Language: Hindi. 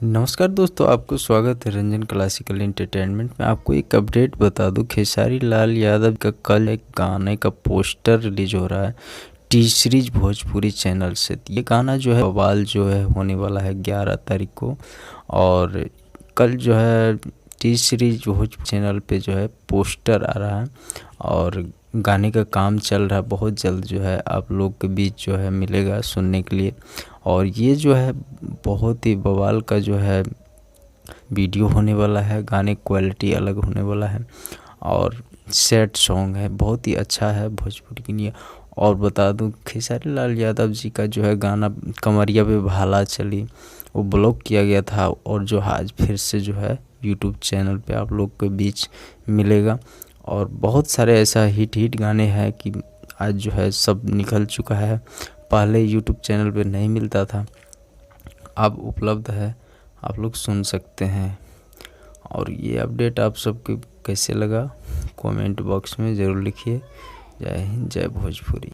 नमस्कार दोस्तों, आपको स्वागत है रंजन क्लासिकल एंटरटेनमेंट में। आपको एक अपडेट बता दूं, खेसारी लाल यादव का कल एक गाने का पोस्टर रिलीज हो रहा है टी सीरीज भोजपुरी चैनल से। ये गाना जो है बवाल जो है होने वाला है 11 तारीख को। और कल जो है टी सीरीज भोज चैनल पे जो है पोस्टर आ रहा है और गाने का काम चल रहा है। बहुत जल्द जो है आप लोग के बीच जो है मिलेगा सुनने के लिए। और ये जो है बहुत ही बवाल का जो है वीडियो होने वाला है। गाने क्वालिटी अलग होने वाला है और सैड सॉन्ग है, बहुत ही अच्छा है भोजपुरी के लिए। और बता दूं, खेसारी लाल यादव जी का जो है गाना कमरिया पे भाला चली, वो ब्लॉक किया गया था और जो आज फिर से जो है यूट्यूब चैनल पे आप लोग के बीच मिलेगा। और बहुत सारे ऐसा हिट गाने हैं कि आज जो है सब निकल चुका है। पहले यूट्यूब चैनल पे नहीं मिलता था, अब उपलब्ध है, आप लोग सुन सकते हैं। और ये अपडेट आप सबको कैसे लगा कमेंट बॉक्स में ज़रूर लिखिए। जय हिंद, जय भोजपुरी।